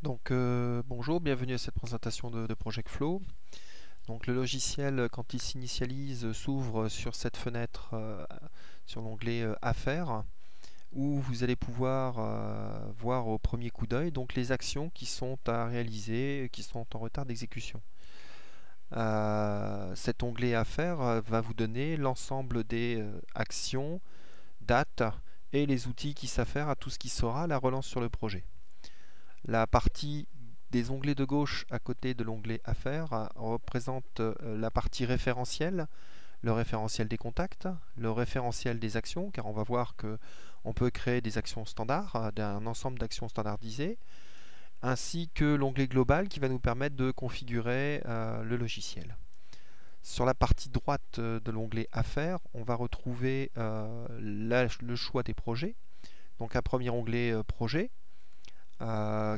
Bonjour, bienvenue à cette présentation de Project Flow. Donc le logiciel, quand il s'initialise, s'ouvre sur cette fenêtre, sur l'onglet Affaires, où vous allez pouvoir voir au premier coup d'œil donc les actions qui sont à réaliser, qui sont en retard d'exécution. Cet onglet Affaires va vous donner l'ensemble des actions, dates et les outils qui s'affairent à tout ce qui sera la relance sur le projet. La partie des onglets de gauche à côté de l'onglet Affaires représente la partie référentielle, le référentiel des contacts, le référentiel des actions, car on va voir que on peut créer des actions standards, d'un ensemble d'actions standardisées, ainsi que l'onglet global qui va nous permettre de configurer le logiciel. Sur la partie droite de l'onglet Affaires, on va retrouver le choix des projets. Donc un premier onglet Projet,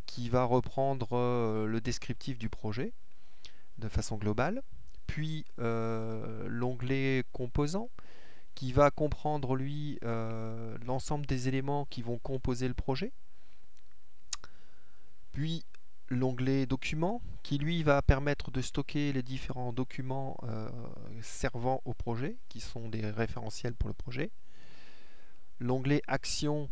qui va reprendre le descriptif du projet de façon globale, puis l'onglet composants qui va comprendre lui l'ensemble des éléments qui vont composer le projet, puis l'onglet documents qui lui va permettre de stocker les différents documents servant au projet, qui sont des référentiels pour le projet, l'onglet actions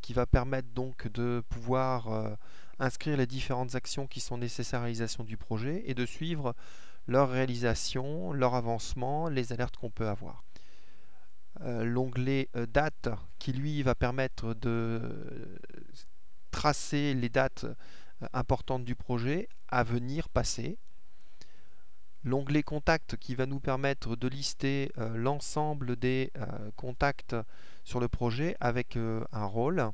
qui va permettre donc de pouvoir inscrire les différentes actions qui sont nécessaires à la réalisation du projet et de suivre leur réalisation, leur avancement, les alertes qu'on peut avoir. L'onglet date qui lui va permettre de tracer les dates importantes du projet à venir, passer. L'onglet contact qui va nous permettre de lister l'ensemble des contacts sur le projet avec un rôle,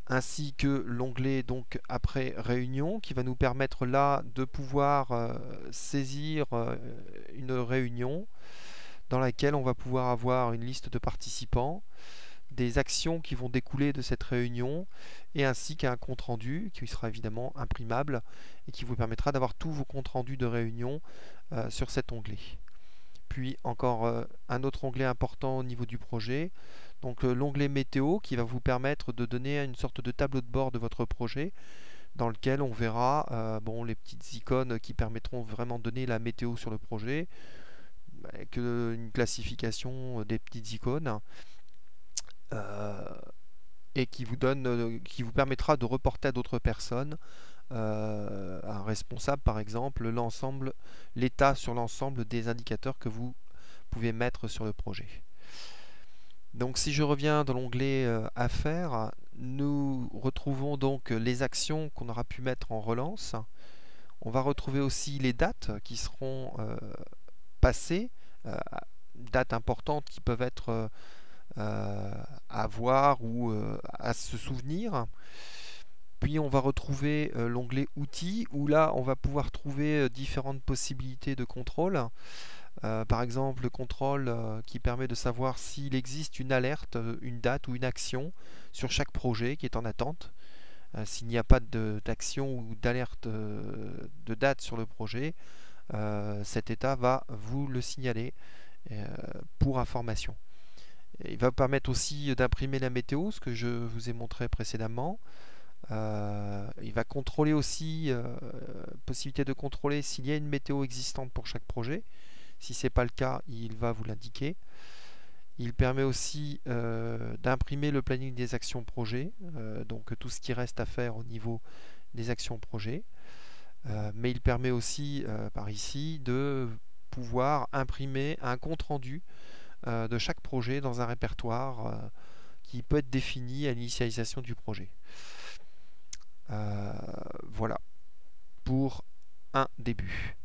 ainsi que l'onglet donc après réunion qui va nous permettre là de pouvoir saisir une réunion dans laquelle on va pouvoir avoir une liste de participants, des actions qui vont découler de cette réunion et ainsi qu'un compte rendu qui sera évidemment imprimable et qui vous permettra d'avoir tous vos comptes rendus de réunion sur cet onglet. Puis encore un autre onglet important au niveau du projet, donc l'onglet météo qui va vous permettre de donner une sorte de tableau de bord de votre projet dans lequel on verra les petites icônes qui permettront vraiment de donner la météo sur le projet, avec une classification des petites icônes et qui vous permettra de reporter à d'autres personnes, un responsable par exemple, l'état sur l'ensemble des indicateurs que vous pouvez mettre sur le projet. Donc si je reviens dans l'onglet Affaires, nous retrouvons donc les actions qu'on aura pu mettre en relance. On va retrouver aussi les dates qui seront passées, dates importantes qui peuvent être à voir ou à se souvenir. Puis on va retrouver l'onglet outils où là on va pouvoir trouver différentes possibilités de contrôle. Par exemple, le contrôle qui permet de savoir s'il existe une alerte, une date ou une action sur chaque projet qui est en attente. S'il n'y a pas d'action ou d'alerte de date sur le projet, cet état va vous le signaler pour information. Il va permettre aussi d'imprimer la météo, ce que je vous ai montré précédemment. Il va contrôler aussi, possibilité de contrôler s'il y a une météo existante pour chaque projet. Si ce n'est pas le cas, il va vous l'indiquer. Il permet aussi d'imprimer le planning des actions projet, donc tout ce qui reste à faire au niveau des actions projet. Mais il permet aussi, par ici, de pouvoir imprimer un compte-rendu de chaque projet dans un répertoire qui peut être défini à l'initialisation du projet. Voilà pour un début.